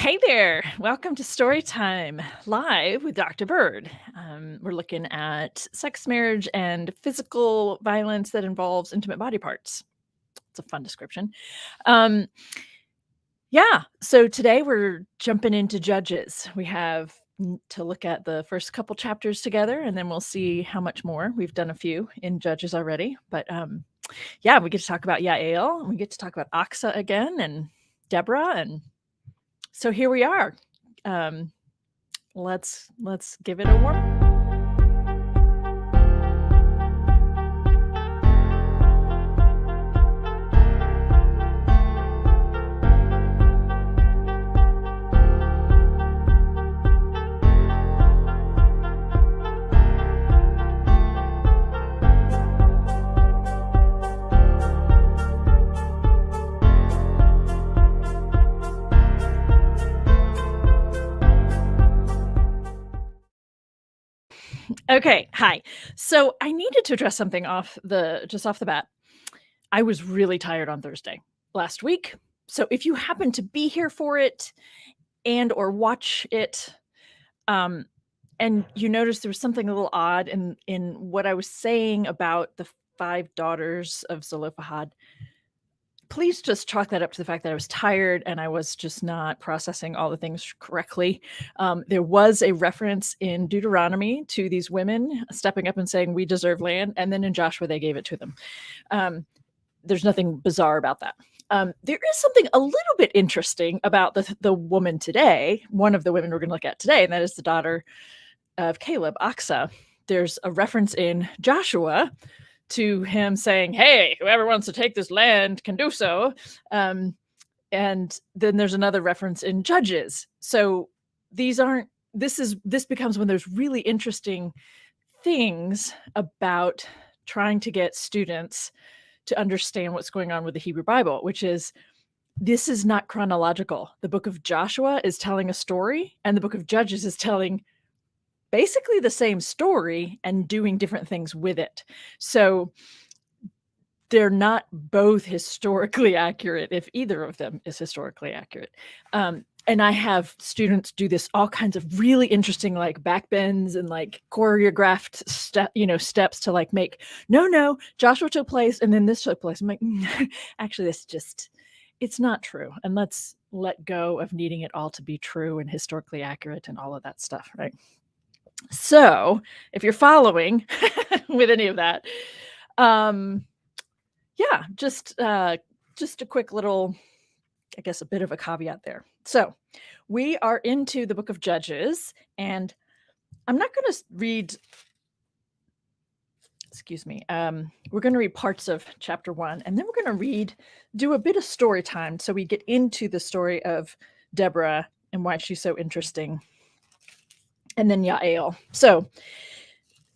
Hey there. Welcome to Storytime Live with Dr. Bird. We're looking at sex, marriage, and physical violence that involves intimate body parts. It's a fun description. Um, yeah, so today we're jumping into Judges. We have to look at the first couple chapters together, and then we'll see how much more. We've done a few in Judges already, but yeah, we get to talk about Jael, and we get to talk about Aksa again, and Deborah, and so here we are. Let's give it a warm. Okay, hi. So I needed to address something off the bat. I was really tired on Thursday last week. So if you happen to be here for it and or watch it, um, and you notice there was something a little odd in what I was saying about the 5 daughters of Zelophehad, please just chalk that up to the fact that I was tired and I was just not processing all the things correctly. There was a reference in Deuteronomy to these women stepping up and saying, "We deserve land," and then in Joshua, they gave it to them. There's nothing bizarre about that. There is something a little bit interesting about the woman today, one of the women we're going to look at today, and that is the daughter of Caleb, Aksa. There's a reference in Joshua to him saying, "Hey, whoever wants to take this land can do so." And then there's another reference in Judges. So this becomes when there's really interesting things about trying to get students to understand what's going on with the Hebrew Bible, which is this is not chronological. The book of Joshua is telling a story, and the book of Judges is telling basically the same story and doing different things with it. So they're not both historically accurate if either of them is historically accurate. And I have students do this all kinds of really interesting like backbends and like choreographed steps to like make no Joshua took place and then this took place. I'm like, actually it's not true, and let's let go of needing it all to be true and historically accurate and all of that stuff, right? So if you're following with any of that, yeah, just a quick little, I guess, a bit of a caveat there. So we are into the book of Judges, and I'm not going to read, excuse me, we're going to read parts of chapter 1, and then we're going to do a bit of story time so we get into the story of Deborah and why she's so interesting, and then Jael. So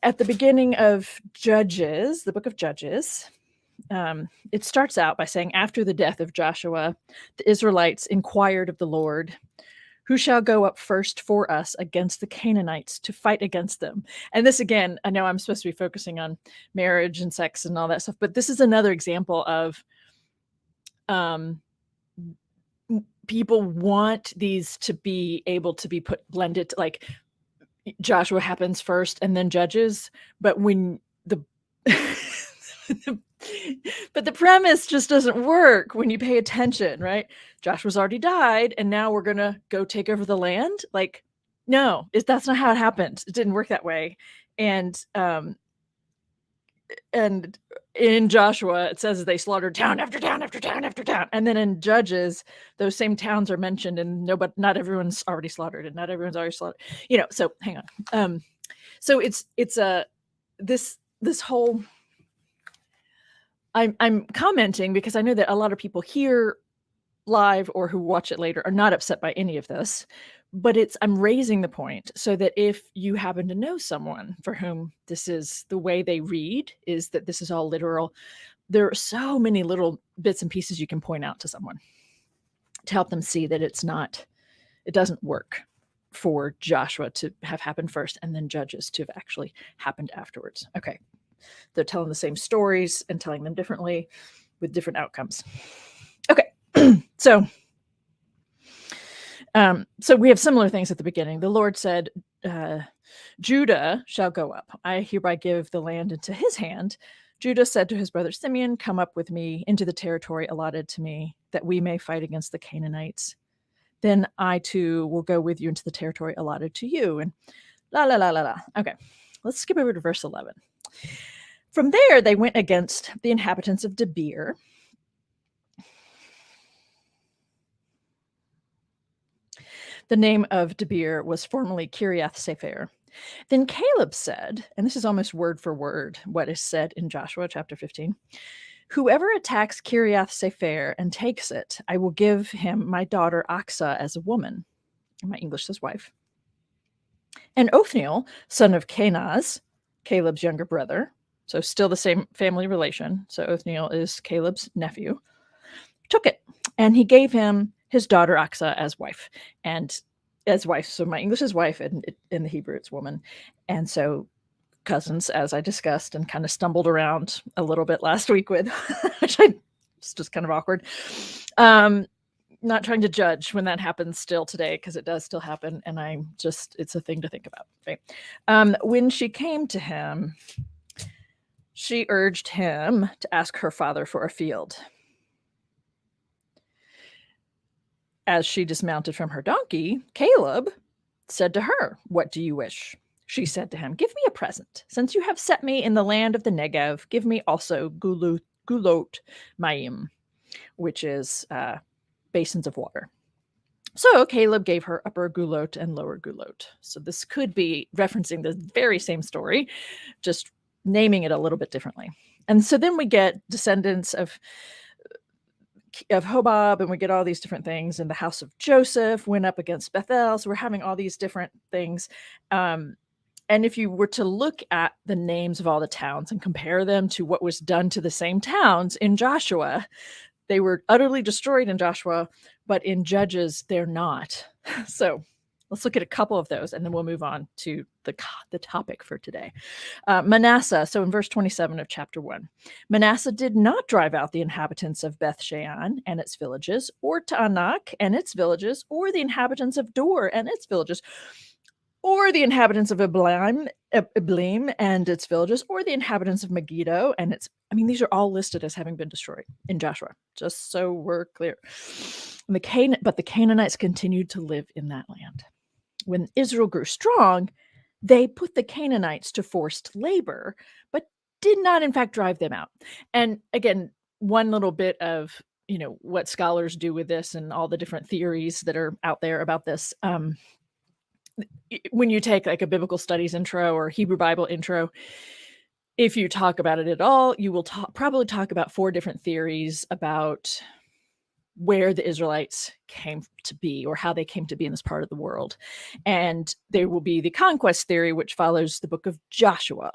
at the beginning of Judges, the book of Judges, it starts out by saying, after the death of Joshua, the Israelites inquired of the Lord, "Who shall go up first for us against the Canaanites to fight against them?" And this, again, I know I'm supposed to be focusing on marriage and sex and all that stuff, but this is another example of people want these to be able to be blended, like Joshua happens first and then Judges, but when the but the premise just doesn't work when you pay attention, right? Joshua's already died, and now we're gonna go take over the land. Like, no, that's not how it happened. It didn't work that way. And in Joshua, it says they slaughtered town after town after town after town, and then in Judges, those same towns are mentioned, and not everyone's already slaughtered, and not everyone's already slaughtered. So hang on. So it's this whole. I'm commenting because I know that a lot of people here live or who watch it later are not upset by any of this, but I'm raising the point so that if you happen to know someone for whom this is the way they read, is that this is all literal, there are so many little bits and pieces you can point out to someone to help them see that it doesn't work for Joshua to have happened first and then Judges to have actually happened afterwards. Okay. They're telling the same stories and telling them differently with different outcomes. Okay. So So we have similar things at the beginning. The Lord said, Judah shall go up. I hereby give the land into his hand. Judah said to his brother Simeon, come up with me into the territory allotted to me, that we may fight against the Canaanites. Then I too will go with you into the territory allotted to you. And la la la la la. Okay, let's skip over to verse 11. From there, they went against the inhabitants of Debir. The name of Debir was formerly Kiriath Sefer. Then Caleb said, and this is almost word for word what is said in Joshua chapter 15, whoever attacks Kiriath Sefer and takes it, I will give him my daughter Aksa as a woman. My English says wife. And Othniel, son of Kenaz, Caleb's younger brother, so still the same family relation, so Othniel is Caleb's nephew, took it, and he gave him his daughter Aksa as wife. And as wife, so my English is wife, and in the Hebrew it's woman. And so cousins, as I discussed and kind of stumbled around a little bit last week with, which it's just kind of awkward. Not trying to judge when that happens still today, because it does still happen, and it's a thing to think about, right? When she came to him, she urged him to ask her father for a field. As she dismounted from her donkey, Caleb said to her, what do you wish? She said to him, give me a present. Since you have set me in the land of the Negev, give me also gulot mayim, which is basins of water. So Caleb gave her upper gulot and lower gulot. So this could be referencing the very same story, just naming it a little bit differently. And so then we get descendants of Hobab, and we get all these different things. And the house of Joseph went up against Bethel. So we're having all these different things. And if you were to look at the names of all the towns and compare them to what was done to the same towns in Joshua, they were utterly destroyed in Joshua, but in Judges, they're not. So let's look at a couple of those, and then we'll move on to the topic for today. Manasseh, so in verse 27 of chapter 1, Manasseh did not drive out the inhabitants of Beth Shean and its villages, or Taanach and its villages, or the inhabitants of Dor and its villages, or the inhabitants of Iblim and its villages, or the inhabitants of Megiddo and its. These are all listed as having been destroyed in Joshua, just so we're clear. But the Canaanites continued to live in that land. When Israel grew strong, they put the Canaanites to forced labor, but did not, in fact, drive them out. And again, one little bit of what scholars do with this and all the different theories that are out there about this. When you take like a biblical studies intro or Hebrew Bible intro, if you talk about it at all, you will probably talk about 4 different theories about where the Israelites came to be or how they came to be in this part of the world. And there will be the conquest theory, which follows the book of Joshua,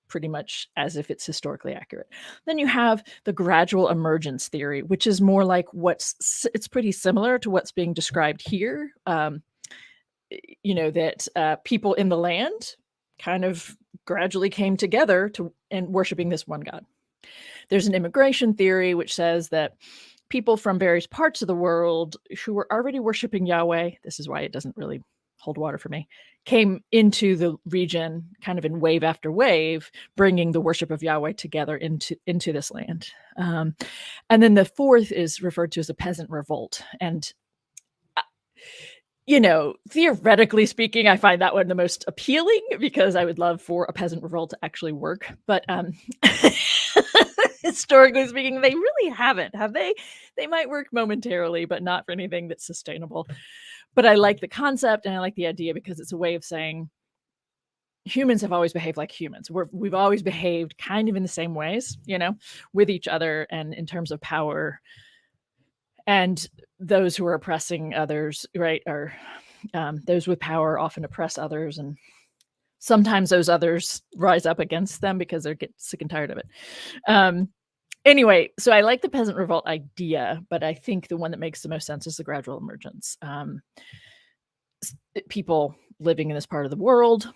pretty much as if it's historically accurate. Then you have the gradual emergence theory, which is more like it's pretty similar to what's being described here. That people in the land kind of gradually came together and worshiping this one God. There's an immigration theory, which says that people from various parts of the world who were already worshiping Yahweh, this is why it doesn't really hold water for me, came into the region kind of in wave after wave, bringing the worship of Yahweh together into this land. And then the fourth is referred to as a peasant revolt. And theoretically speaking, I find that one the most appealing because I would love for a peasant revolt to actually work. But historically speaking, they really haven't, have they? They might work momentarily, but not for anything that's sustainable. But I like the concept and I like the idea because it's a way of saying humans have always behaved like humans. We've always behaved kind of in the same ways, with each other and in terms of power. And those who are oppressing others, right, are those with power often oppress others, and sometimes those others rise up against them because they get sick and tired of it. Anyway, so I like the peasant revolt idea, but I think the one that makes the most sense is the gradual emergence. People living in this part of the world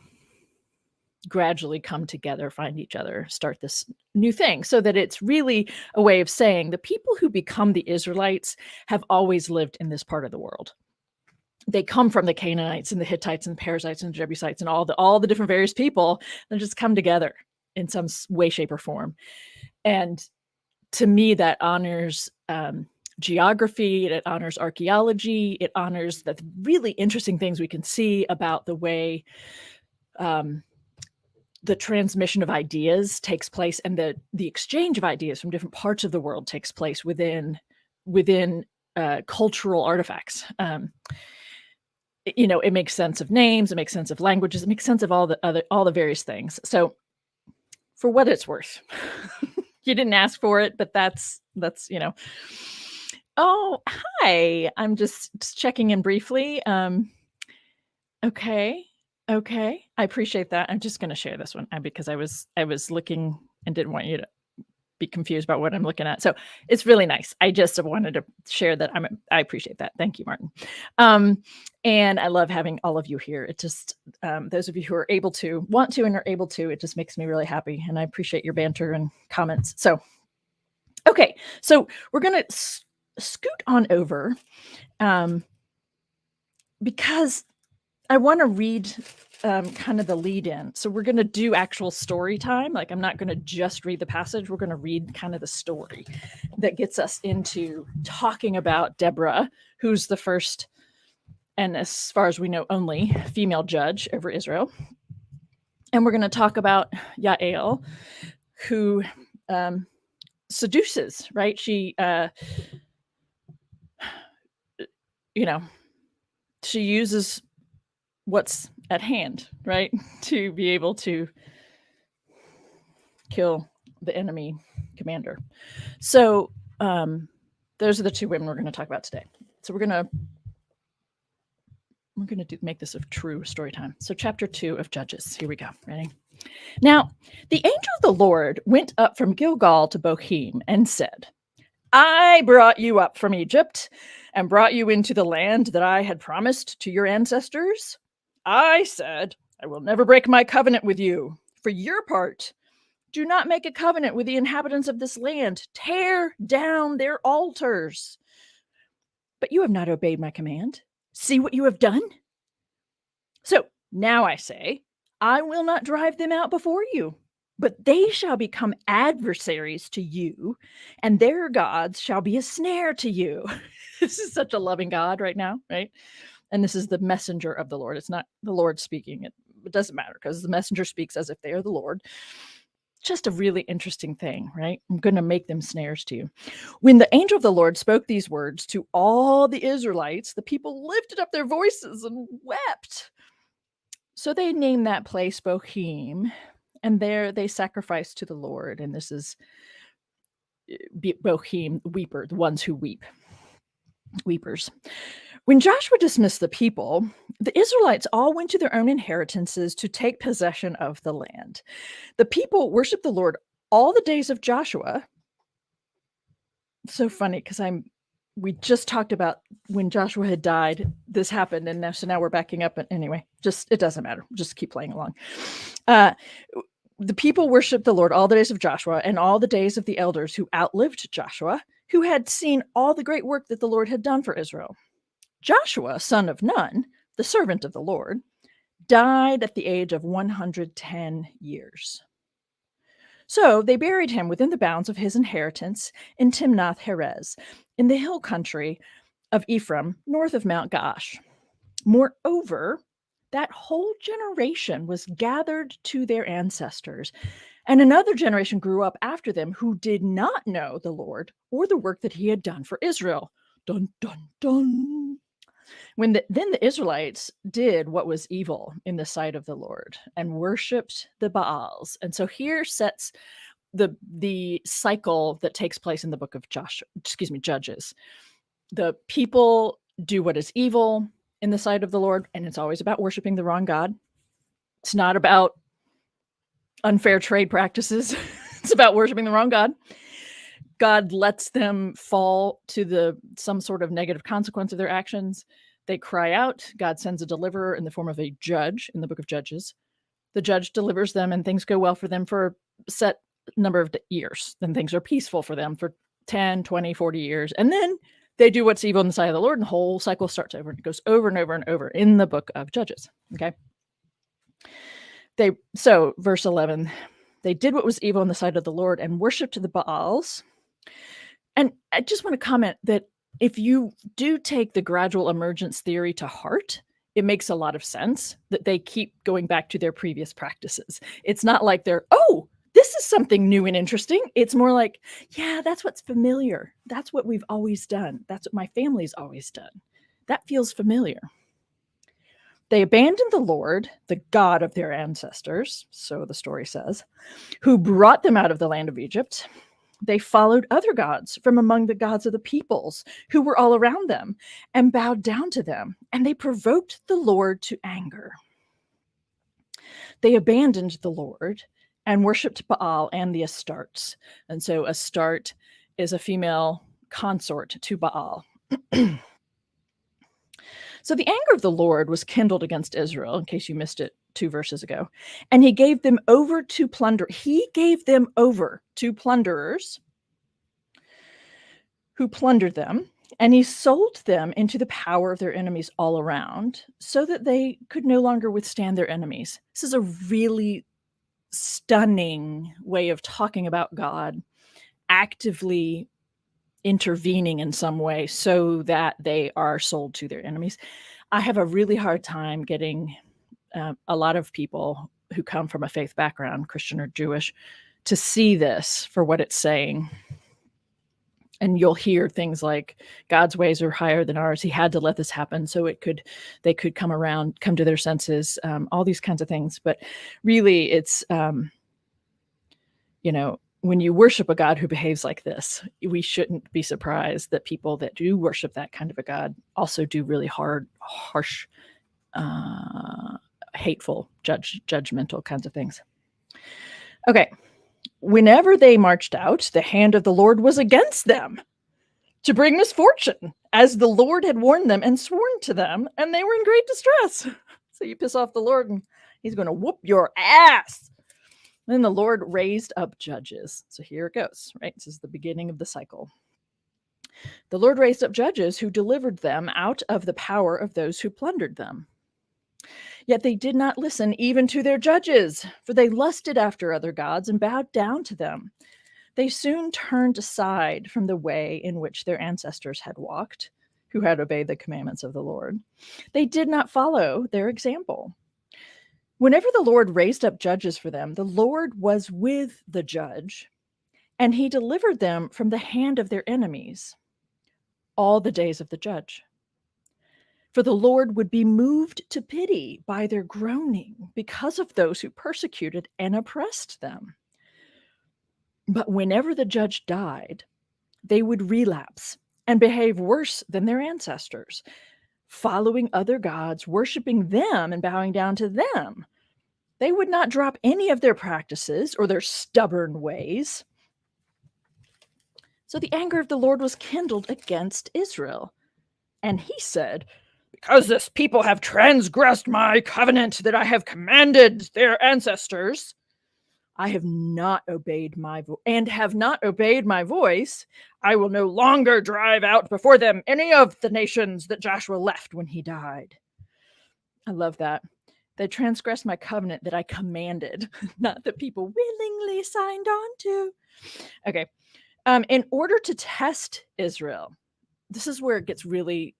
gradually come together, find each other, start this new thing, so that it's really a way of saying the people who become the Israelites have always lived in this part of the world. they come from the Canaanites and the Hittites and the Perizzites and the Jebusites and all the different various people that just come together in some way, shape, or form. And to me, that honors geography, it honors archaeology, it honors the really interesting things we can see about the way the transmission of ideas takes place, and the exchange of ideas from different parts of the world takes place within cultural artifacts. It makes sense of names, it makes sense of languages, it makes sense of all the various things. So, for what it's worth, you didn't ask for it, but that's. Oh, hi. I'm just checking in briefly. Okay. I appreciate that. I'm just going to share this one because I was looking and didn't want you to be confused about what I'm looking at. So it's really nice. I just wanted to share that I appreciate that. Thank you, Martin. And I love having all of you here. It just, those of you who are able to, want to, and are able to, it just makes me really happy. And I appreciate your banter and comments. So, okay. So we're going to scoot on over because I want to read kind of the lead in. So we're going to do actual story time. Like, I'm not going to just read the passage. We're going to read kind of the story that gets us into talking about Deborah, who's the first, and as far as we know, only female judge over Israel. And we're going to talk about Jael, who seduces, right? She, she uses what's at hand, right, to be able to kill the enemy commander. So those are the two women we're going to talk about today. So we're going to make this a true story time. So chapter 2 of Judges. Here we go. Ready? Now, the angel of the Lord went up from Gilgal to Bochim and said, I brought you up from Egypt and brought you into the land that I had promised to your ancestors. I said, I will never break my covenant with you. For your part, do not make a covenant with the inhabitants of this land. Tear down their altars. But you have not obeyed my command. See what you have done? So now I say, I will not drive them out before you, but they shall become adversaries to you, and their gods shall be a snare to you. This is such a loving God right now, right? And this is the messenger of the Lord. It's not the Lord speaking. It doesn't matter because the messenger speaks as if they are the Lord. Just a really interesting thing, right? I'm going to make them snares to you. When the angel of the Lord spoke these words to all the Israelites, the people lifted up their voices and wept. So they named that place Bochim, and there they sacrificed to the Lord. And this is Bochim, weeper, the ones who weep. Weepers. When Joshua dismissed the people, the Israelites all went to their own inheritances to take possession of the land. The people worshiped the Lord all the days of Joshua. So funny because we just talked about when Joshua had died, this happened, and now we're backing up. And anyway, it doesn't matter. Just keep playing along. The people worshiped the Lord all the days of Joshua and all the days of the elders who outlived Joshua, who had seen all the great work that the Lord had done for Israel. Joshua, son of Nun, the servant of the Lord, died at the age of 110 years. So they buried him within the bounds of his inheritance in Timnath Heres, in the hill country of Ephraim, north of Mount Gaash. Moreover, that whole generation was gathered to their ancestors, and another generation grew up after them who did not know the Lord or the work that he had done for Israel. Dun, dun, dun. Then the Israelites did what was evil in the sight of the Lord and worshipped the Baals. And so here sets the cycle that takes place in the book of Judges. The people do what is evil in the sight of the Lord, and it's always about worshiping the wrong God. It's not about unfair trade practices. It's about worshiping the wrong God. God lets them fall to some sort of negative consequence of their actions. They cry out. God sends a deliverer in the form of a judge in the book of Judges. The judge delivers them, and things go well for them for a set number of years. Then things are peaceful for them for 10, 20, 40 years. And then They do what's evil in the sight of the Lord, and the whole cycle starts over. It goes over and over and over in the book of Judges. Okay. So verse 11, they did what was evil in the sight of the Lord and worshiped the Baals. And I just want to comment that if you do take the gradual emergence theory to heart, it makes a lot of sense that they keep going back to their previous practices. It's not like they're, oh, this is something new and interesting. It's more like, yeah, that's what's familiar. That's what we've always done. That's what my family's always done. That feels familiar. They abandoned the Lord, the God of their ancestors, so the story says, who brought them out of the land of Egypt. They followed other gods from among the gods of the peoples who were all around them and bowed down to them, and they provoked the Lord to anger. They abandoned the Lord and worshipped Baal and the Astartes. And so Astarte is a female consort to Baal. So the anger of the Lord was kindled against Israel, in case you missed it 2 verses ago, and he gave them over to plunder. He gave them over to plunderers who plundered them, and he sold them into the power of their enemies all around so that they could no longer withstand their enemies. This is a really stunning way of talking about God actively intervening in some way so that they are sold to their enemies. I have a really hard time getting a lot of people who come from a faith background, Christian or Jewish, to see this for what it's saying. And you'll hear things like God's ways are higher than ours. He had to let this happen so they could come to their senses, all these kinds of things. But really it's, when you worship a God who behaves like this, we shouldn't be surprised that people that do worship that kind of a God also do really harsh, hateful, judgmental kinds of things. Okay. Whenever they marched out, the hand of the Lord was against them to bring misfortune, as the Lord had warned them and sworn to them, and they were in great distress. So you piss off the Lord and he's going to whoop your ass. Then the Lord raised up judges. So here it goes, right? This is the beginning of the cycle. The Lord raised up judges who delivered them out of the power of those who plundered them. Yet they did not listen even to their judges, for they lusted after other gods and bowed down to them. They soon turned aside from the way in which their ancestors had walked, who had obeyed the commandments of the Lord. They did not follow their example. Whenever the Lord raised up judges for them, the Lord was with the judge, and he delivered them from the hand of their enemies all the days of the judge. For the Lord would be moved to pity by their groaning because of those who persecuted and oppressed them. But whenever the judge died, they would relapse and behave worse than their ancestors, following other gods, worshiping them and bowing down to them. They would not drop any of their practices or their stubborn ways. So the anger of the Lord was kindled against Israel. And he said, because this people have transgressed my covenant that I have commanded their ancestors, I have not obeyed my voice. I will no longer drive out before them any of the nations that Joshua left when he died. I love that. They transgressed my covenant that I commanded, not that people willingly signed on to. Okay. In order to test Israel, this is where it gets really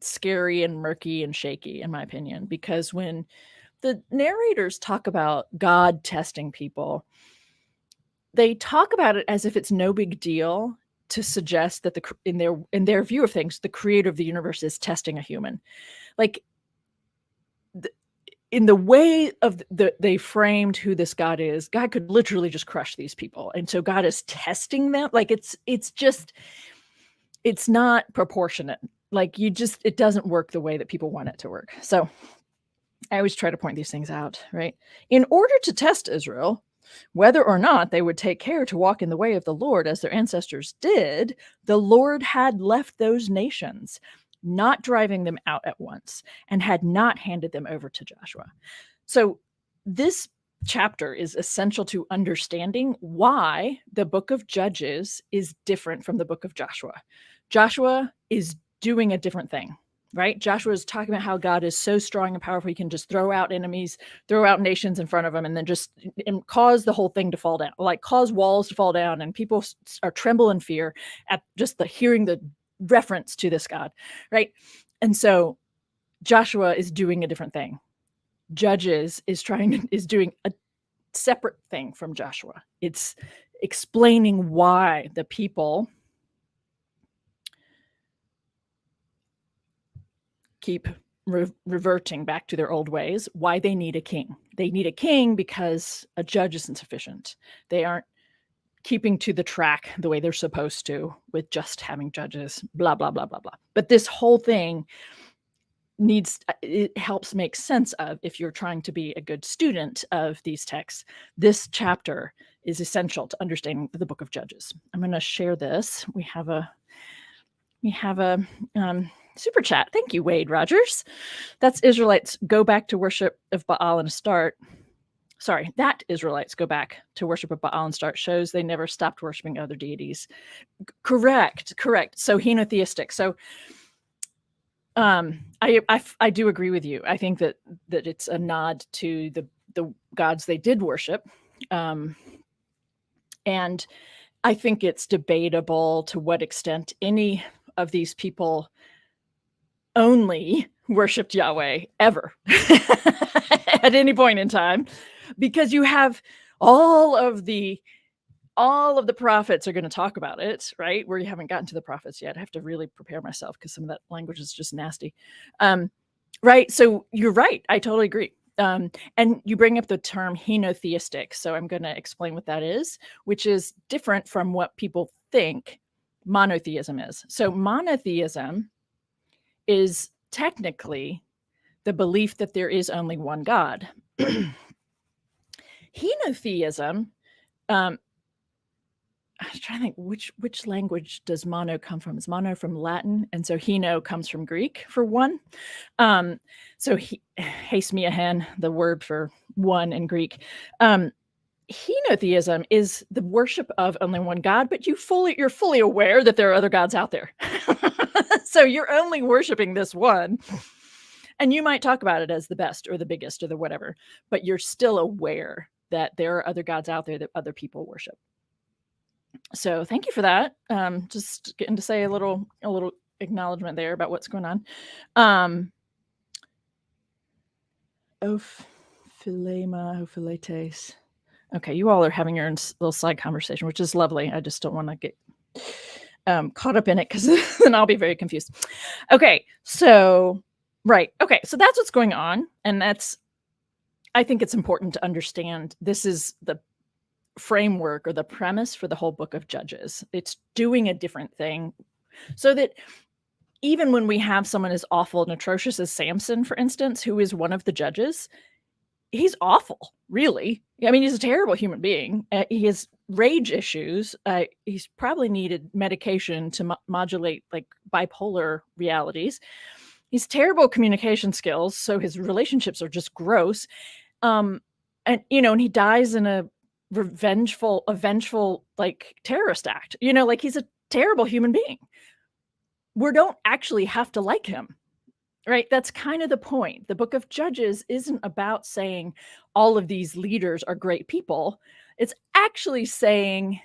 scary and murky and shaky, in my opinion, because when the narrators talk about God testing people, they talk about it as if it's no big deal to suggest that in their view of things, the creator of the universe is testing a human. Like in the way of they framed who this God is, God could literally just crush these people. And so God is testing them. Like it's not proportionate. Like it doesn't work the way that people want it to work. So I always try to point these things out, right? In order to test Israel, whether or not they would take care to walk in the way of the Lord as their ancestors did, the Lord had left those nations, not driving them out at once, and had not handed them over to Joshua. So this chapter is essential to understanding why the book of Judges is different from the book of Joshua. Joshua is doing a different thing, right? Joshua is talking about how God is so strong and powerful, he can just throw out enemies, throw out nations in front of him, and then just and cause the whole thing to fall down, like cause walls to fall down, and people are tremble in fear at just the hearing the reference to this God, right? And so Joshua is doing a different thing. Judges is doing a separate thing from Joshua. It's explaining why the people keep reverting back to their old ways, why they need a king. They need a king because a judge isn't sufficient. They aren't keeping to the track the way they're supposed to with just having judges, blah, blah, blah, blah, blah. But this whole thing it helps make sense of, if you're trying to be a good student of these texts, this chapter is essential to understanding the book of Judges. I'm going to share this. We have a super chat. Thank you, Wade Rogers. That's Israelites go back to worship of Baal and start. Sorry, that Israelites go back to worship of Baal and start shows they never stopped worshiping other deities. Correct. So henotheistic. So I do agree with you. I think that it's a nod to the gods they did worship. And I think it's debatable to what extent any of these people only worshipped Yahweh ever at any point in time, because you have all of the prophets are going to talk about it, right? Where you haven't gotten to the prophets yet. I have to really prepare myself because some of that language is just nasty. Right. So you're right. I totally agree. And you bring up the term henotheistic. So I'm going to explain what that is, which is different from what people think monotheism is. So monotheism is technically the belief that there is only one God. Henotheism, I was trying to think which language does mono come from? Is mono from Latin? And so heno comes from Greek for one. So haste me a hen, the word for one in Greek. Henotheism is the worship of only one God, but you're fully aware that there are other gods out there. So you're only worshiping this one. And you might talk about it as the best or the biggest or the whatever, but you're still aware that there are other gods out there that other people worship. So thank you for that. Just getting to say a little acknowledgement there about what's going on. Ophiletes. Okay, you all are having your own little side conversation, which is lovely. I just don't want to get caught up in it, because then I'll be very confused. Okay, so right. Okay, so that's what's going on, and I think it's important to understand this is the framework or the premise for the whole book of Judges. It's doing a different thing so that even when we have someone as awful and atrocious as Samson, for instance, who is one of the judges, he's awful, really. I mean, he's a terrible human being. He has rage issues. He's probably needed medication to modulate like bipolar realities. He's terrible communication skills, so his relationships are just gross. And he dies in a vengeful like terrorist act. Like he's a terrible human being. We don't actually have to like him, right? That's kind of the point. The book of Judges isn't about saying all of these leaders are great people. It's actually saying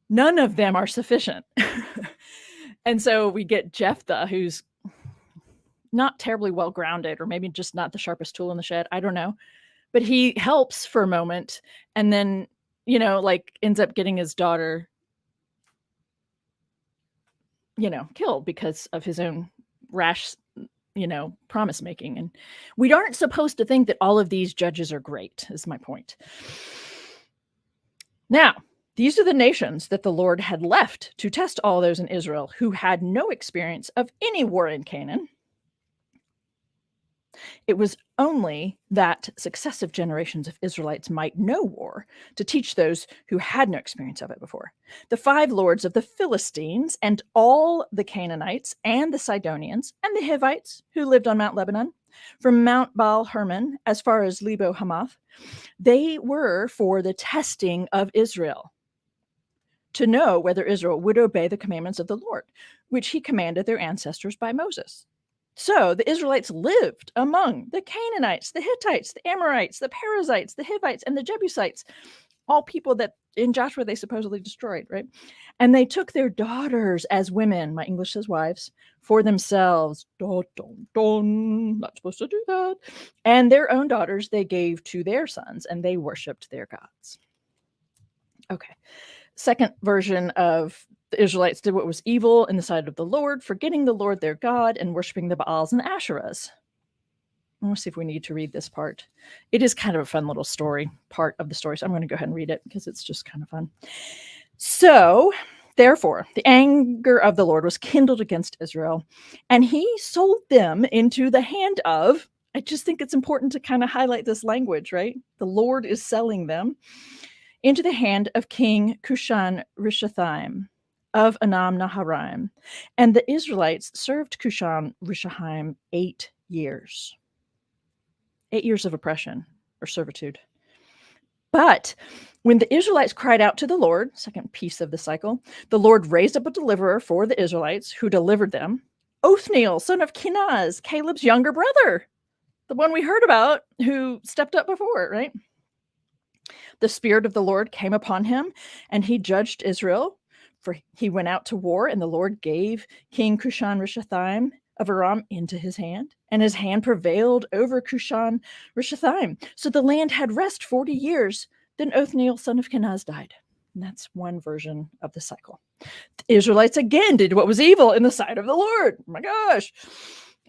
none of them are sufficient. And so we get Jephthah, who's not terribly well grounded, or maybe just not the sharpest tool in the shed. I don't know. But he helps for a moment, and then, ends up getting his daughter, killed because of his own rash, promise making. And we aren't supposed to think that all of these judges are great, is my point. Now, these are the nations that the Lord had left to test all those in Israel who had no experience of any war in Canaan. It was only that successive generations of Israelites might know war to teach those who had no experience of it before. The 5 lords of the Philistines and all the Canaanites and the Sidonians and the Hivites who lived on Mount Lebanon, from Mount Baal Hermon as far as Lebo Hamath, they were for the testing of Israel, to know whether Israel would obey the commandments of the Lord, which he commanded their ancestors by Moses. So the Israelites lived among the Canaanites, the Hittites, the Amorites, the Perizzites, the Hivites, and the Jebusites, all people that in Joshua they supposedly destroyed, right? And they took their daughters as women, my English says wives, for themselves. Dun, dun, dun. Not supposed to do that. And their own daughters they gave to their sons, and they worshipped their gods. Okay. Second version of the Israelites did what was evil in the sight of the Lord, forgetting the Lord their God and worshiping the Baals and the Asherahs. Let's see if we need to read this part. It is kind of a fun little story, part of the story. So I'm going to go ahead and read it because it's just kind of fun. So, therefore, the anger of the Lord was kindled against Israel, and he sold them into the hand of, I just think it's important to kind of highlight this language, right? The Lord is selling them into the hand of King Cushan Rishathaim of Anam Naharaim. And the Israelites served Cushan Rishathaim 8 years. 8 years of oppression or servitude. But when the Israelites cried out to the Lord, second piece of the cycle, the Lord raised up a deliverer for the Israelites who delivered them, Othniel, son of Kenaz, Caleb's younger brother, the one we heard about who stepped up before, right? The Spirit of the Lord came upon him, and he judged Israel, for he went out to war, and the Lord gave King Cushan Rishathaim of Aram into his hand, and his hand prevailed over Cushan Rishathaim. So the land had rest 40 years. Then Othniel, son of Kenaz, died. And that's one version of the cycle. The Israelites again did what was evil in the sight of the Lord. Oh my gosh.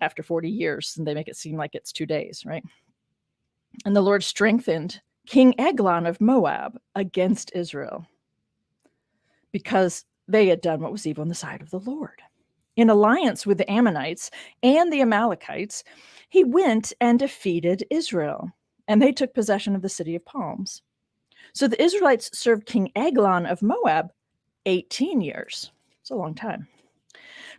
After 40 years, and they make it seem like it's 2 days, right? And the Lord strengthened King Eglon of Moab against Israel because they had done what was evil in the sight of the Lord. In alliance with the Ammonites and the Amalekites, he went and defeated Israel, and they took possession of the city of palms. So the Israelites served King Eglon of Moab 18 years. It's a long time.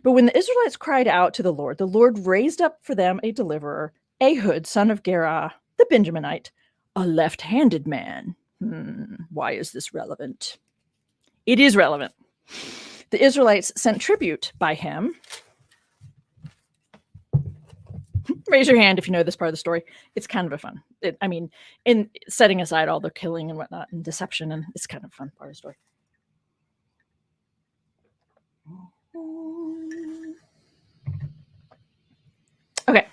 But when the Israelites cried out to the Lord raised up for them a deliverer, Ehud, son of Gera, the Benjaminite, a left-handed man. Why is this relevant? It is relevant. The Israelites sent tribute by him. Raise your hand if you know this part of the story. It's kind of a fun. In setting aside all the killing and whatnot and deception, and it's kind of a fun part of the story. Okay.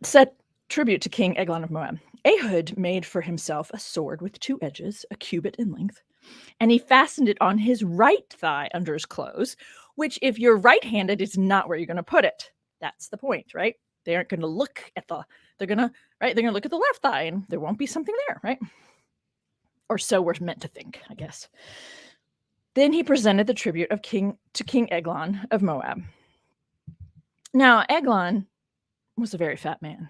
Set tribute to King Eglon of Moab. Ehud made for himself a sword with 2 edges, a cubit in length, and he fastened it on his right thigh under his clothes, which if you're right-handed is not where you're going to put it. That's the point, right? They aren't going to look at they're going to look at the left thigh and there won't be something there, right? Or so we're meant to think, I guess. Then he presented the tribute of King Eglon of Moab. Now, Eglon was a very fat man.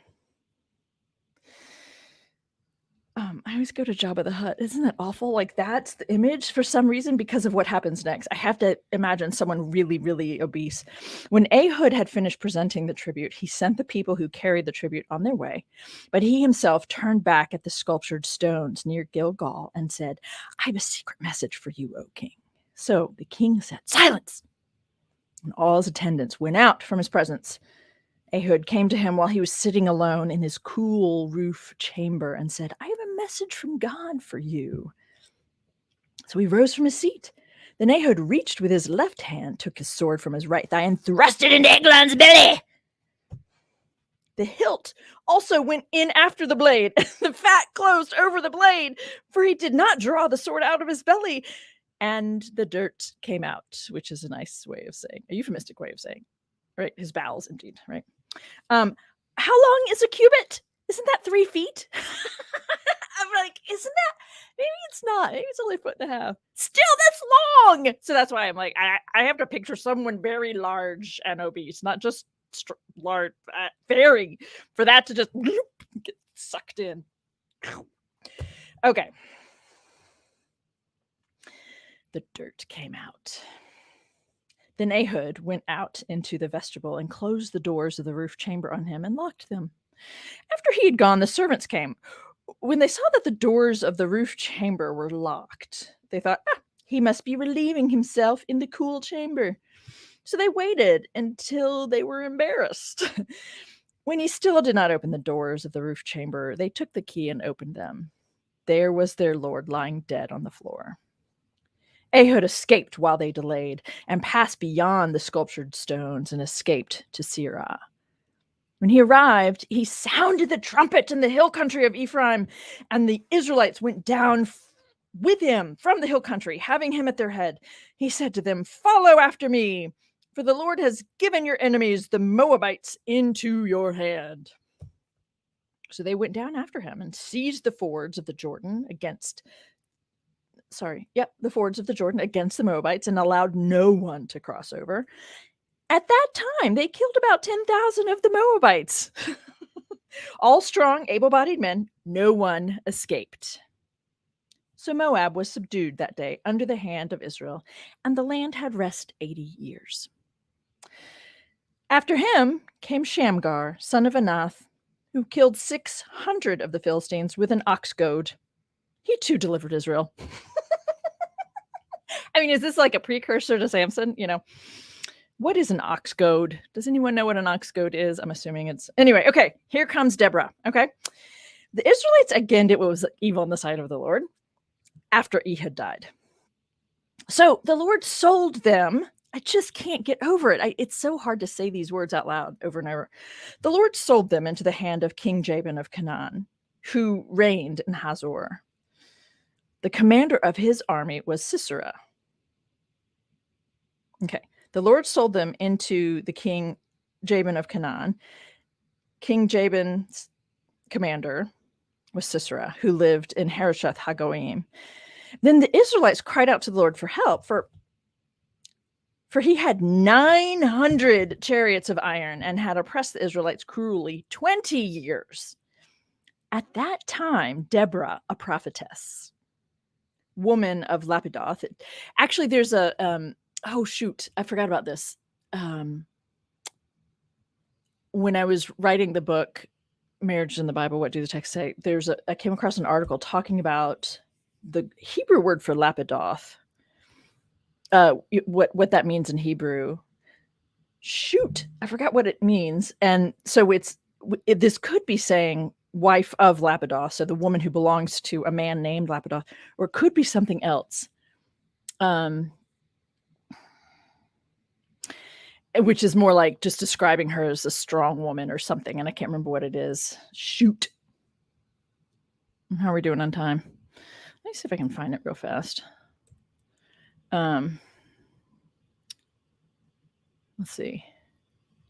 I always go to Jabba the Hutt. Isn't that awful? Like, that's the image for some reason because of what happens next. I have to imagine someone really, really obese. When Ehud had finished presenting the tribute, he sent the people who carried the tribute on their way. But he himself turned back at the sculptured stones near Gilgal and said, I have a secret message for you, O king. So the king said, silence! And all his attendants went out from his presence. Ehud came to him while he was sitting alone in his cool roof chamber and said, I have a message from God for you. So he rose from his seat. Then Ehud reached with his left hand, took his sword from his right thigh, and thrust it into Eglon's belly. The hilt also went in after the blade. The fat closed over the blade, for he did not draw the sword out of his belly. And the dirt came out, which is a nice way of saying, a euphemistic way of saying, right? His bowels, indeed, right? How long is a cubit? Isn't that 3 feet? I'm like, isn't that? Maybe it's not. Maybe it's only 1.5 feet. Still, that's long. So that's why I'm like, I have to picture someone very large and obese, not just large, very, for that to just get sucked in. Okay. The dirt came out. Then Ehud went out into the vestibule and closed the doors of the roof chamber on him and locked them. After he had gone, the servants came. When they saw that the doors of the roof chamber were locked, they thought, he must be relieving himself in the cool chamber. So they waited until they were embarrassed. When he still did not open the doors of the roof chamber, they took the key and opened them. There was their lord lying dead on the floor. Ehud escaped while they delayed and passed beyond the sculptured stones and escaped to Seirah. When he arrived, he sounded the trumpet in the hill country of Ephraim, and the Israelites went down with him from the hill country, having him at their head. He said to them, "Follow after me, for the Lord has given your enemies, the Moabites, into your hand." So they went down after him and seized the fords of the Jordan against the Moabites and allowed no one to cross over. At that time, they killed about 10,000 of the Moabites. All strong, able-bodied men, no one escaped. So Moab was subdued that day under the hand of Israel, and the land had rest 80 years. After him came Shamgar, son of Anath, who killed 600 of the Philistines with an ox goad. He too delivered Israel. I mean, is this like a precursor to Samson? What is an ox goad? Does anyone know what an ox goad is? I'm assuming it's... Anyway, okay, here comes Deborah, okay? The Israelites again did what was evil in the sight of the Lord after Ehud died. So the Lord sold them. I just can't get over it. It's so hard to say these words out loud over and over. The Lord sold them into the hand of King Jabin of Canaan, who reigned in Hazor. The commander of his army was Sisera. Okay. The Lord sold them into the King Jabin of Canaan. King Jabin's commander was Sisera, who lived in Harosheth Hagoyim. Then the Israelites cried out to the Lord for help, for he had 900 chariots of iron and had oppressed the Israelites cruelly 20 years. At that time, Deborah, a prophetess, woman of Lapidoth. Actually, there's a... oh, shoot. I forgot about this. When I was writing the book, Marriage in the Bible, What Do the Texts Say? I came across an article talking about the Hebrew word for Lapidoth. What that means in Hebrew. Shoot, I forgot what it means. And so this could be saying wife of Lapidoth, so the woman who belongs to a man named Lapidoth, or it could be something else. Which is more like just describing her as a strong woman or something, and I can't remember what it is. Shoot. How are we doing on time? Let me see if I can find it real fast. Let's see.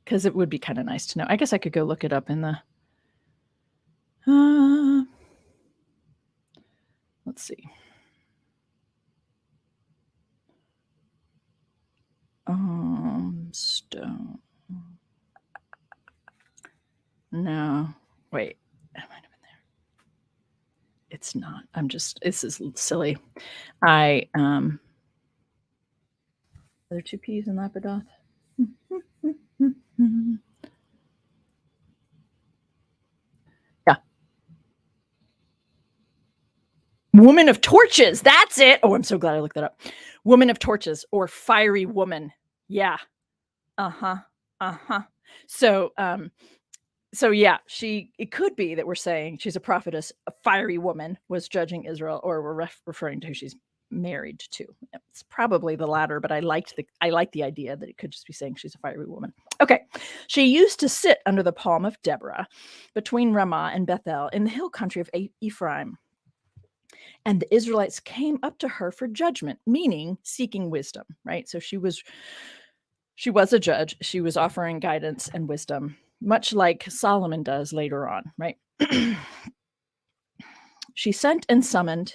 Because it would be kind of nice to know. I guess I could go look it up in the... let's see. Stone. No. Wait. It might have been there. It's not. This is silly. Are there two P's in Lapidoth? Yeah. Woman of torches. That's it. Oh, I'm so glad I looked that up. Woman of torches, or fiery woman. Yeah. So yeah, it could be that we're saying she's a prophetess, a fiery woman was judging Israel, or we're referring to who she's married to. It's probably the latter, but I like the idea that it could just be saying she's a fiery woman. Okay. She used to sit under the palm of Deborah between Ramah and Bethel in the hill country of Ephraim. And the Israelites came up to her for judgment, meaning seeking wisdom, right? So she was a judge. She was offering guidance and wisdom, much like Solomon does later on, right? She sent and summoned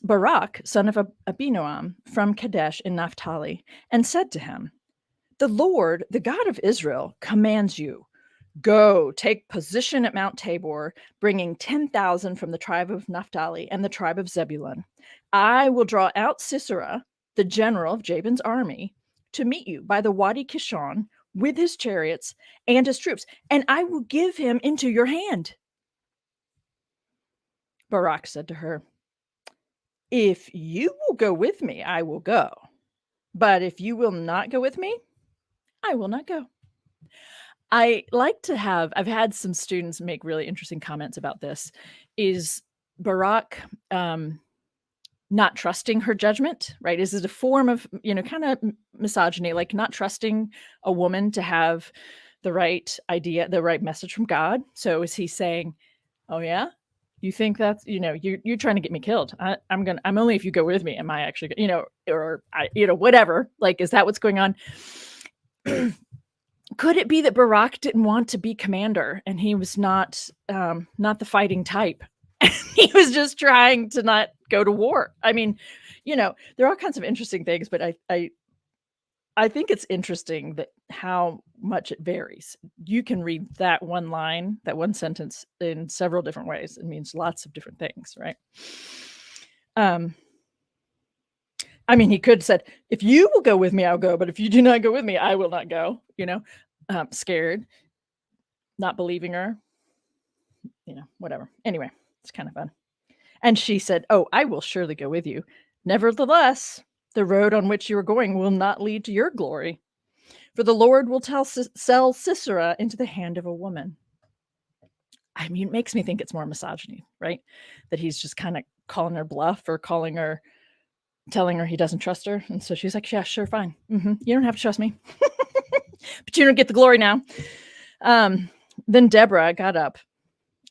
Barak, son of Abinoam, from Kadesh in Naphtali, and said to him, The Lord, the God of Israel, commands you, go, take position at Mount Tabor, bringing 10,000 from the tribe of Naphtali and the tribe of Zebulun. I will draw out Sisera, the general of Jabin's army, to meet you by the Wadi Kishon with his chariots and his troops, and I will give him into your hand. Barak said to her, if you will go with me, I will go. But if you will not go with me, I will not go. I've had some students make really interesting comments about this. Is Barak not trusting her judgment, right? Is it a form of, kind of misogyny, like not trusting a woman to have the right idea, the right message from God? So is he saying, oh yeah, you think that's, you're trying to get me killed. I'm only if you go with me. Am I actually, whatever. Like, is that what's going on? Could it be that Barak didn't want to be commander and he was not the fighting type? He was just trying to not go to war. I mean, there are all kinds of interesting things, but I think it's interesting that how much it varies. You can read that one line, that one sentence in several different ways. It means lots of different things, right? I mean, he could have said, if you will go with me, I'll go. But if you do not go with me, I will not go, scared, not believing her, whatever. Anyway, it's kind of fun. And she said, oh, I will surely go with you. Nevertheless, the road on which you are going will not lead to your glory. For the Lord will sell Sisera into the hand of a woman. I mean, it makes me think it's more misogyny, right? That he's just kind of calling her bluff or telling her he doesn't trust her. And so she's like, yeah, sure, fine. You don't have to trust me. But you don't get the glory now. Then Deborah got up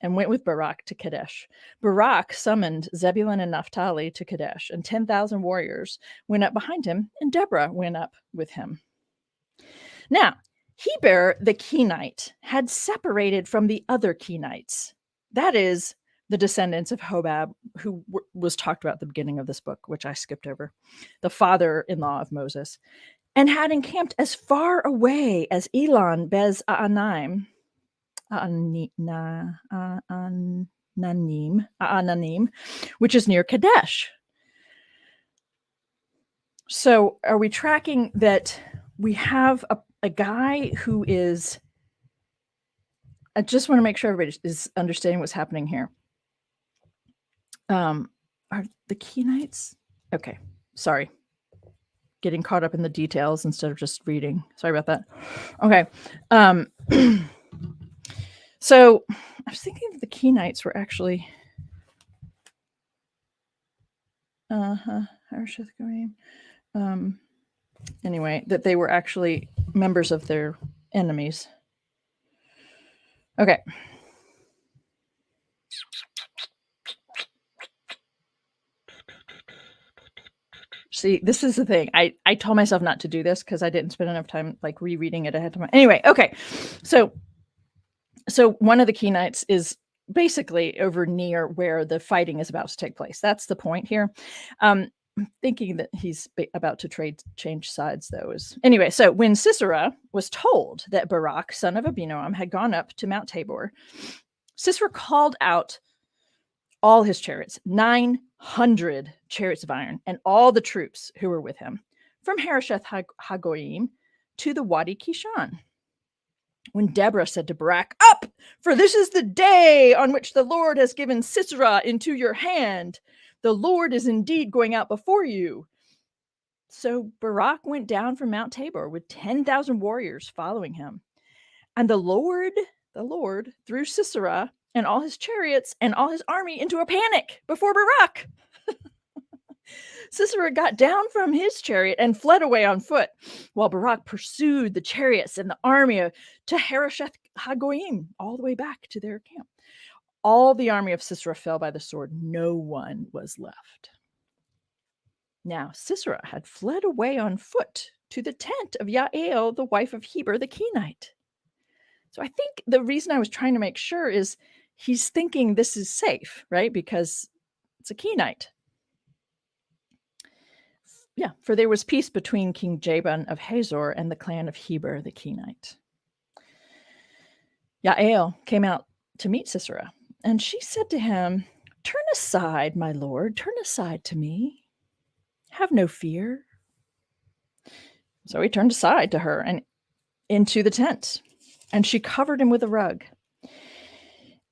and went with Barak to Kadesh. Barak summoned Zebulun and Naphtali to Kadesh, and 10,000 warriors went up behind him, and Deborah went up with him. Now, Heber the Kenite had separated from the other Kenites. That is, the descendants of Hobab, who was talked about at the beginning of this book, which I skipped over, the father-in-law of Moses, and had encamped as far away as Elon Bez Ananim, which is near Kadesh. So are we tracking that we have a guy who is, I just want to make sure everybody is understanding what's happening here. Are the Kenites? Okay, sorry. Getting caught up in the details instead of just reading. Sorry about that. Okay. So I was thinking that the Kenites were actually anyway, that they were actually members of their enemies. Okay. See, this is the thing. I told myself not to do this because I didn't spend enough time like rereading it ahead of time. Anyway, okay. So one of the Kenites is basically over near where the fighting is about to take place. That's the point here. I'm thinking that he's about to change sides, though. Anyway, so when Sisera was told that Barak, son of Abinoam, had gone up to Mount Tabor, Sisera called out all his chariots, 900 chariots of iron, and all the troops who were with him, from Harosheth Hagoyim to the Wadi Kishon. When Deborah said to Barak, up, for this is the day on which the Lord has given Sisera into your hand. The Lord is indeed going out before you. So Barak went down from Mount Tabor with 10,000 warriors following him. And the Lord threw Sisera and all his chariots and all his army into a panic before Barak. Sisera got down from his chariot and fled away on foot, while Barak pursued the chariots and the army to Harosheth Hagoyim, all the way back to their camp. All the army of Sisera fell by the sword. No one was left. Now Sisera had fled away on foot to the tent of Jael, the wife of Heber the Kenite. So I think the reason I was trying to make sure is he's thinking this is safe, right? Because it's a Kenite. Yeah, for there was peace between King Jabin of Hazor and the clan of Heber the Kenite. Jael came out to meet Sisera, and she said to him, "Turn aside, my lord, turn aside to me. Have no fear." So he turned aside to her and into the tent, and she covered him with a rug.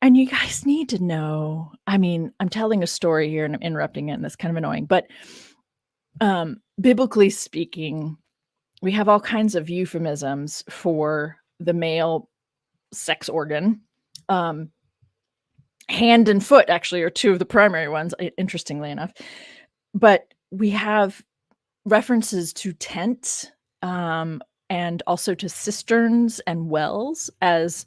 And you guys need to know, I mean, I'm telling a story here and I'm interrupting it, and that's kind of annoying, but biblically speaking, we have all kinds of euphemisms for the male sex organ. Hand and foot actually are two of the primary ones, interestingly enough. But we have references to tent, and also to cisterns and wells as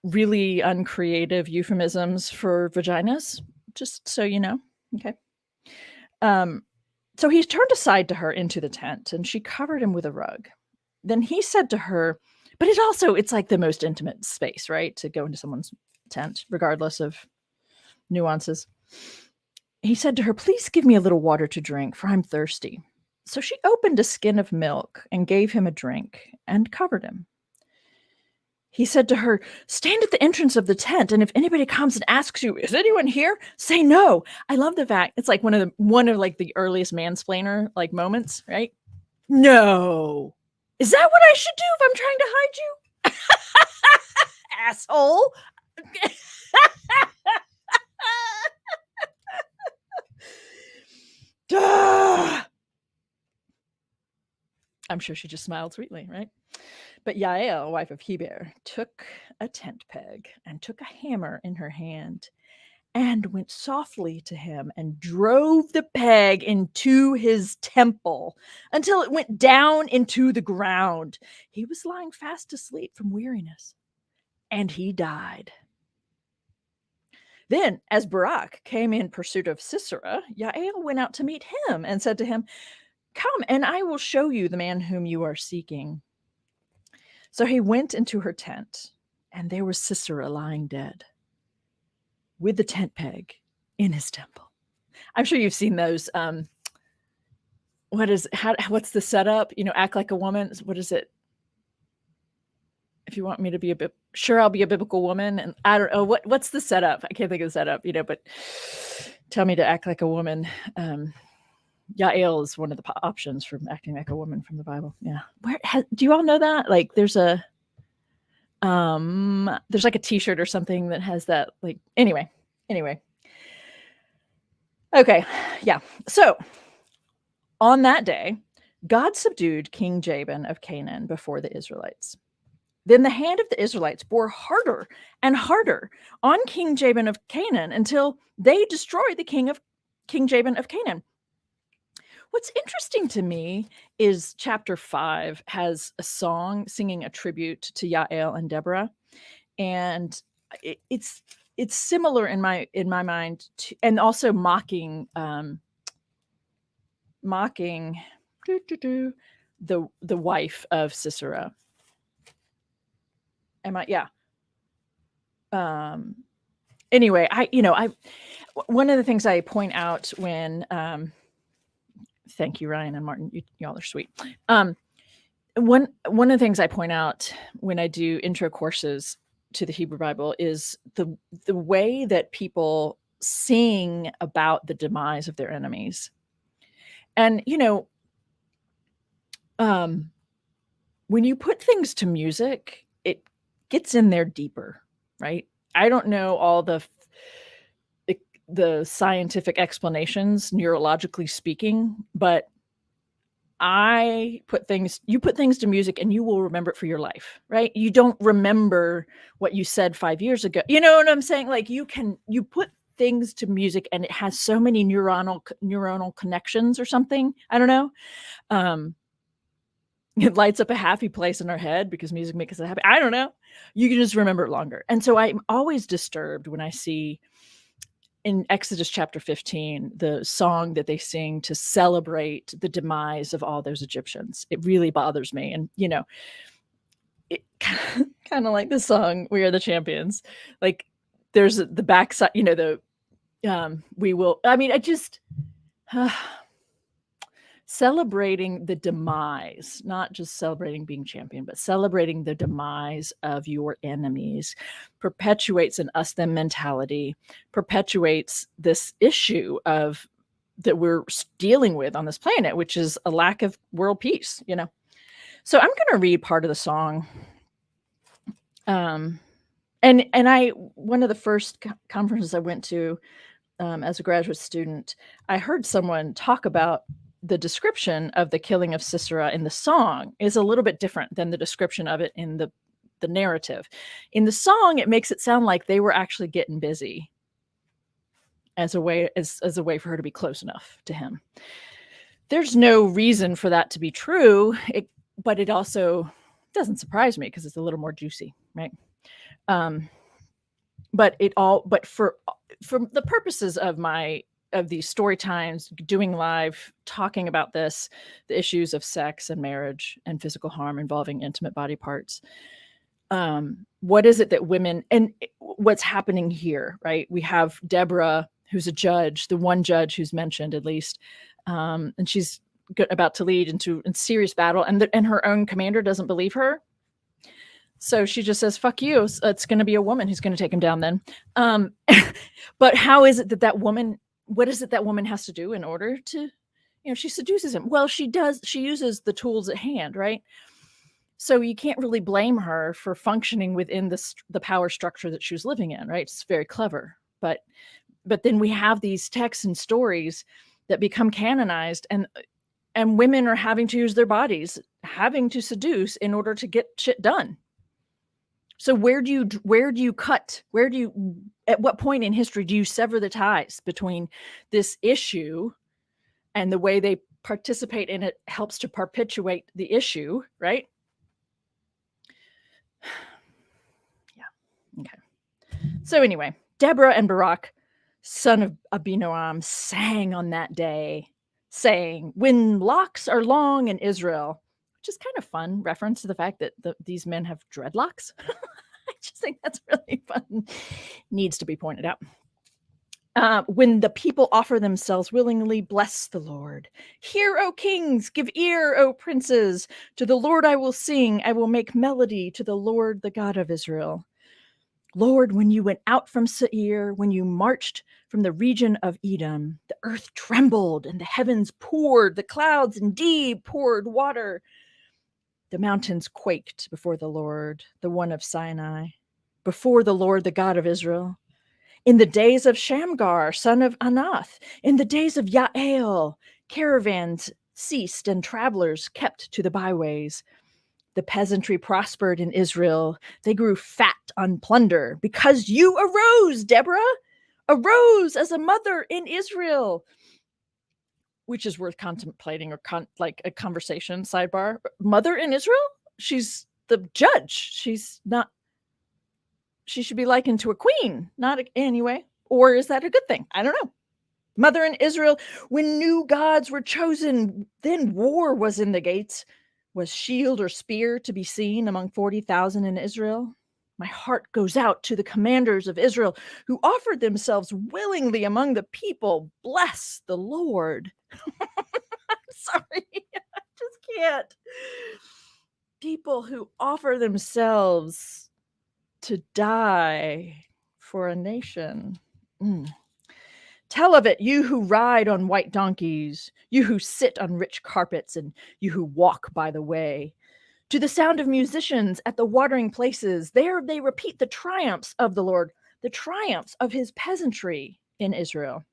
really uncreative euphemisms for vaginas, just so you know. Okay. So he turned aside to her into the tent, and she covered him with a rug. Then he said to her, but it's like the most intimate space, right? To go into someone's tent, regardless of nuances. He said to her, "Please give me a little water to drink, for I'm thirsty." So she opened a skin of milk and gave him a drink and covered him. He said to her, "Stand at the entrance of the tent, and if anybody comes and asks you, 'Is anyone here?' say no." I love the fact it's like one of like the earliest mansplainer like moments, right? No. Is that what I should do if I'm trying to hide you? Asshole. Duh. I'm sure she just smiled sweetly, right? But Jael, wife of Heber, took a tent peg and took a hammer in her hand and went softly to him and drove the peg into his temple until it went down into the ground. He was lying fast asleep from weariness, and he died. Then, as Barak came in pursuit of Sisera, Jael went out to meet him and said to him, "Come, and I will show you the man whom you are seeking." So he went into her tent, and there was Sisera lying dead, with the tent peg in his temple. I'm sure you've seen those. What's the setup? Act like a woman. What is it? If you want me to be sure I'll be a biblical woman, and I don't know what's the setup. I can't think of the setup, but tell me to act like a woman. Jael is one of the options for acting like a woman from the Bible. Yeah. Do you all know that? Like there's like a t-shirt or something that has that, like, anyway. Okay. Yeah. So on that day, God subdued King Jabin of Canaan before the Israelites. Then the hand of the Israelites bore harder and harder on King Jabin of Canaan until they destroyed the King Jabin of Canaan. What's interesting to me is chapter 5 has a song singing a tribute to Jael and Deborah, and it's similar in my mind to, and also mocking the wife of Sisera. Yeah. Anyway, one of the things I point out when thank you, Ryan and Martin, y'all are sweet. One of the things I point out when I do intro courses to the Hebrew Bible is the way that people sing about the demise of their enemies. And when you put things to music, it gets in there deeper, right? I don't know all the scientific explanations, neurologically speaking, but you put things to music and you will remember it for your life, right? You don't remember what you said 5 years ago. You know what I'm saying? Like you put things to music and it has so many neuronal connections or something. I don't know. It lights up a happy place in our head because music makes us happy. I don't know. You can just remember it longer. And so I'm always disturbed when I see in Exodus chapter 15, the song that they sing to celebrate the demise of all those Egyptians. It really bothers me. And, it kind of like the song, "We Are the Champions." Like there's the backside, we will, I mean, I just, Celebrating the demise, not just celebrating being champion, but celebrating the demise of your enemies perpetuates an us them mentality, perpetuates this issue of that we're dealing with on this planet, which is a lack of world peace, you know. So I'm going to read part of the song. And I one of the first conferences I went to as a graduate student, I heard someone talk about the description of the killing of Sisera in the song is a little bit different than the description of it in the narrative. In the song, it makes it sound like they were actually getting busy as a way for her to be close enough to him. There's no reason for that to be true, but it also doesn't surprise me because it's a little more juicy, right? But for the purposes of these story times, doing live, talking about the issues of sex and marriage and physical harm involving intimate body parts, what is it that women, and what's happening here, right? We have Deborah, who's a judge, the one judge who's mentioned at least, and she's about to lead into a serious battle, and her own commander doesn't believe her. So she just says, fuck you. It's going to be a woman who's going to take him down then. But how is it that woman, what is it that woman has to do in order to, she seduces him? Well, she uses the tools at hand, right? So you can't really blame her for functioning within the power structure that she was living in, right? It's very clever. But then we have these texts and stories that become canonized, and women are having to use their bodies, having to seduce in order to get shit done. So where do you cut? At what point in history do you sever the ties between this issue and the way they participate in it helps to perpetuate the issue, right? Yeah. Okay. So anyway, Deborah and Barak, son of Abinoam, sang on that day, saying, "When locks are long in Israel," which is kind of fun reference to the fact that these men have dreadlocks. I just think that's really fun. Needs to be pointed out. When the people offer themselves willingly, bless the Lord. Hear, O kings, give ear, O princes. To the Lord I will sing. I will make melody to the Lord, the God of Israel. Lord, when you went out from Seir, when you marched from the region of Edom, the earth trembled and the heavens poured, the clouds indeed poured water. The mountains quaked before the Lord, the one of Sinai, before the Lord, the God of Israel. In the days of Shamgar, son of Anath, in the days of Jael, caravans ceased and travelers kept to the byways. The peasantry prospered in Israel. They grew fat on plunder because you arose, Deborah, arose as a mother in Israel. Which is worth contemplating, or like a conversation sidebar. Mother in Israel? She's the judge. She's not. She should be likened to a queen, not anyway. Or is that a good thing? I don't know. Mother in Israel, when new gods were chosen, then war was in the gates. Was shield or spear to be seen among 40,000 in Israel? My heart goes out to the commanders of Israel who offered themselves willingly among the people. Bless the Lord. I'm sorry. I just can't. People who offer themselves to die for a nation. Tell of it, you who ride on white donkeys, you who sit on rich carpets, and you who walk by the way. To the sound of musicians at the watering places, there they repeat the triumphs of the Lord, the triumphs of his peasantry in Israel.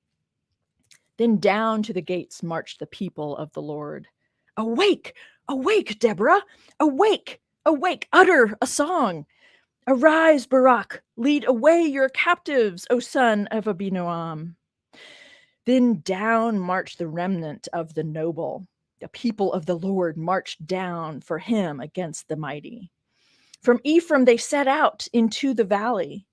Then down to the gates marched the people of the Lord. Awake, awake, Deborah, awake, awake, utter a song. Arise, Barak, lead away your captives, O son of Abinoam. Then down marched the remnant of the noble. The people of the Lord marched down for him against the mighty. From Ephraim they set out into the valley.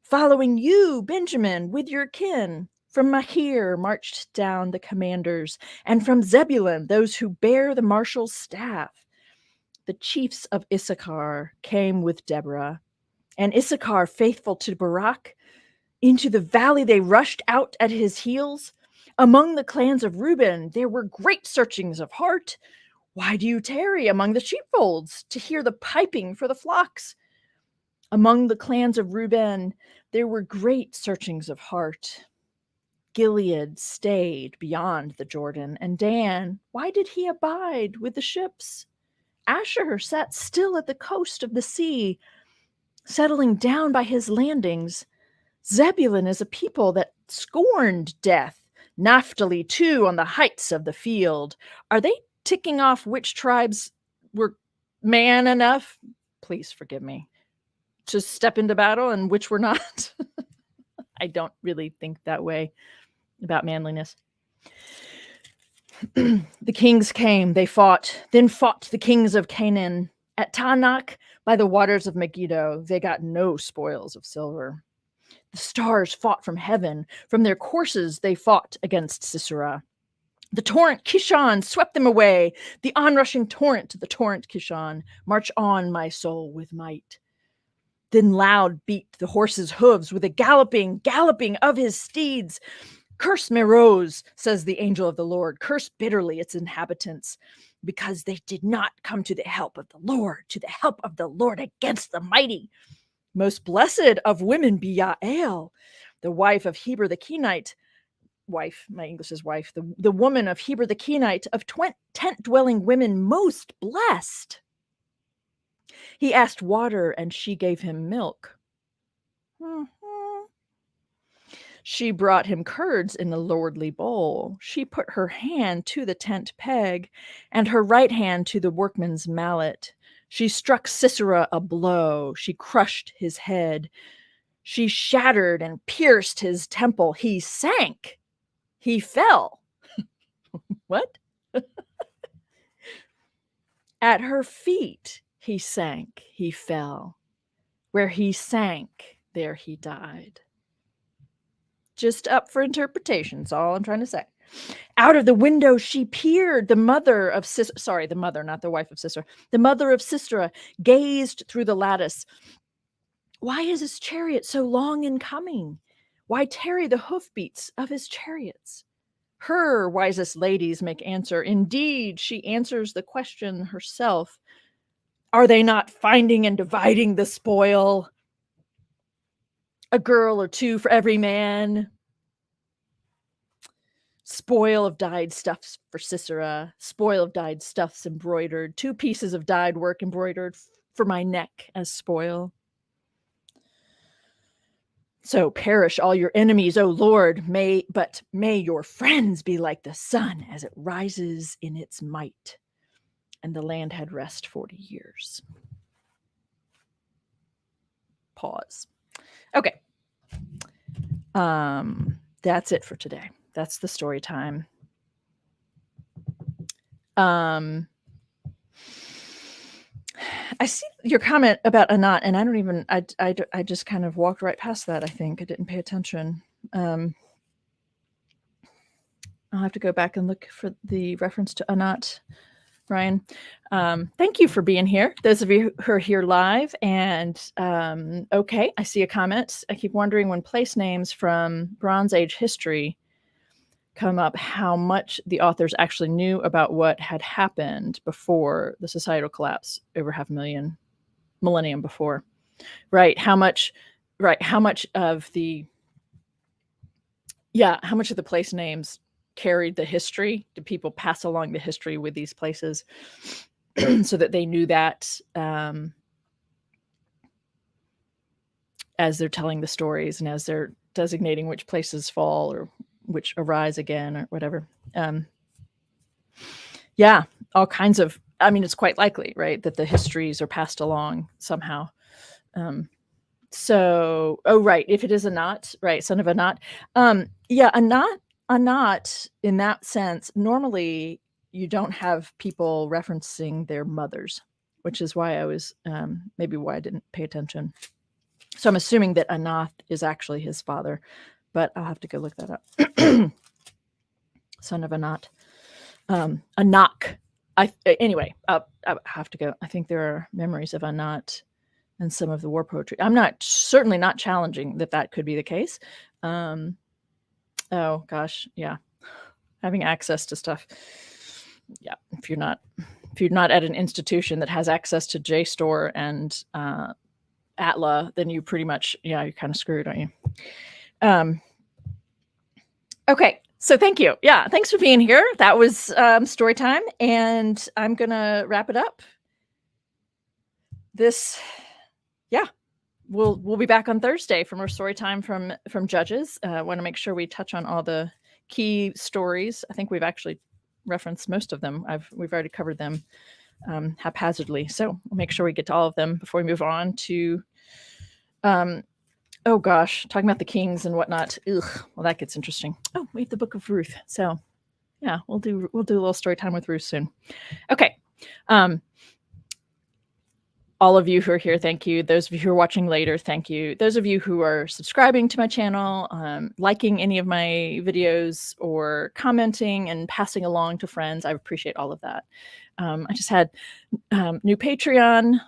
Following you, Benjamin, with your kin. From Machir marched down the commanders, and from Zebulun those who bear the marshal's staff. The chiefs of Issachar came with Deborah, and Issachar, faithful to Barak, into the valley they rushed out at his heels. Among the clans of Reuben, there were great searchings of heart. Why do you tarry among the sheepfolds to hear the piping for the flocks? Among the clans of Reuben, there were great searchings of heart. Gilead stayed beyond the Jordan, and Dan, why did he abide with the ships? Asher sat still at the coast of the sea, settling down by his landings. Zebulun is a people that scorned death. Naphtali, too, on the heights of the field. Are they ticking off which tribes were man enough? Please forgive me. To step into battle and which were not? I don't really think that way about manliness. The kings came, they fought. Then fought the kings of Canaan. At Tanakh, by the waters of Megiddo, they got no spoils of silver. The stars fought from heaven. From their courses they fought against Sisera. The torrent Kishon swept them away. The onrushing torrent, the torrent Kishon. March on, my soul, with might. Then loud beat the horses' hooves with a galloping of his steeds. Curse Meroz, says the angel of the Lord. Curse bitterly its inhabitants, because they did not come to the help of the Lord against the mighty. Most blessed of women be Jael, the wife of Heber the Kenite. Wife, my English is wife. The woman of Heber the Kenite, of tent-dwelling women most blessed. He asked water, and she gave him milk. She brought him curds in a lordly bowl. She put her hand to the tent peg, and her right hand to the workman's mallet. She struck Sisera a blow. She crushed his head. She shattered and pierced his temple. He sank. He fell. What? At her feet he sank. He fell. Where he sank, there he died. Just up for interpretation, that's all I'm trying to say. Out of the window she peered. The mother of Sisera, the mother, not the wife of Sisera. The mother of Sisera gazed through the lattice. Why is his chariot so long in coming? Why tarry the hoofbeats of his chariots? Her wisest ladies make answer. Indeed, she answers the question herself. Are they not finding and dividing the spoil? A girl or two for every man. Spoil of dyed stuffs for Sisera. Spoil of dyed stuffs embroidered. 2 pieces of dyed work embroidered for my neck as spoil. So perish all your enemies, O Lord, may your friends be like the sun as it rises in its might. And the land had rest 40 years. Pause. Okay. That's it for today. That's the story time. I see your comment about Anat, and I don't even, I just kind of walked right past that, I think. I didn't pay attention. I'll have to go back and look for the reference to Anat, Ryan. Thank you for being here. Those of you who are here live, and okay, I see a comment. I keep wondering, when place names from Bronze Age history come up, how much the authors actually knew about what had happened before the societal collapse over 500,000 millennium before, right? How much of the place names carried the history? Did people pass along the history with these places so that they knew that as they're telling the stories and as they're designating which places fall or which arise again or whatever? Yeah, all kinds of, I mean, it's quite likely, right, that the histories are passed along somehow. So, oh, right, if it is Anat, right, son of Anat. Yeah, Anat, in that sense, normally you don't have people referencing their mothers, which is why I was, maybe why I didn't pay attention. So I'm assuming that Anath is actually his father, but I'll have to go look that up. Son of Anat. Anak. Anyway, I'll have to go. I think there are memories of Anat and some of the war poetry. I'm certainly not challenging that could be the case. Oh gosh, yeah. having access to stuff. Yeah, if you're not at an institution that has access to JSTOR and Atla, then you pretty much, yeah, you're kind of screwed, aren't you? Okay, so thank you. Yeah, thanks for being here. That was story time, and I'm gonna wrap it up. Yeah, we'll be back on Thursday for more story time from Judges. Want to make sure we touch on all the key stories. I think we've actually referenced most of them. We've already covered them haphazardly, so we'll make sure we get to all of them before we move on to oh gosh, talking about the kings and whatnot. Ugh, well, that gets interesting. Oh, we have the Book of Ruth. So yeah, we'll do a little story time with Ruth soon. Okay. All of you who are here, thank you. Those of you who are watching later, thank you. Those of you who are subscribing to my channel, liking any of my videos, or commenting and passing along to friends, I appreciate all of that. I just had new patron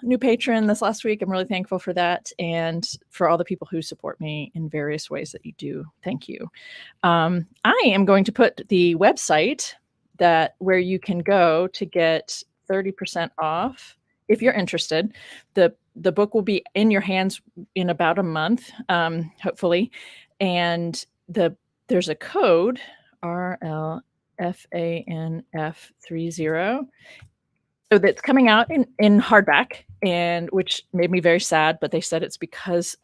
this last week. I'm really thankful for that, and for all the people who support me in various ways that you do. Thank you. I am going to put the website where you can go to get 30% off if you're interested. The book will be in your hands in about a month, hopefully, and there's a code RLFANF30. So that's coming out in hardback, and which made me very sad, but they said it's because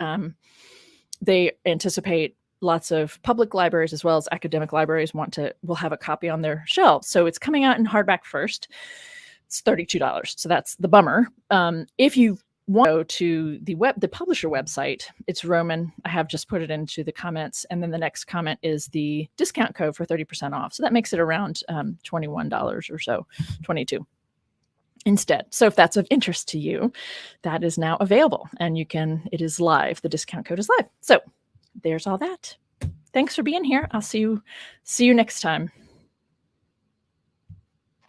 they anticipate lots of public libraries as well as academic libraries will have a copy on their shelves. So it's coming out in hardback first. It's $32. So that's the bummer. If you want to go to the publisher website, it's Roman. I have just put it into the comments. And then the next comment is the discount code for 30% off. So that makes it around $21 or so, $22 instead. So if that's of interest to you, that is now available, and it is live. The discount code is live. So there's all that. Thanks for being here. I'll see you next time.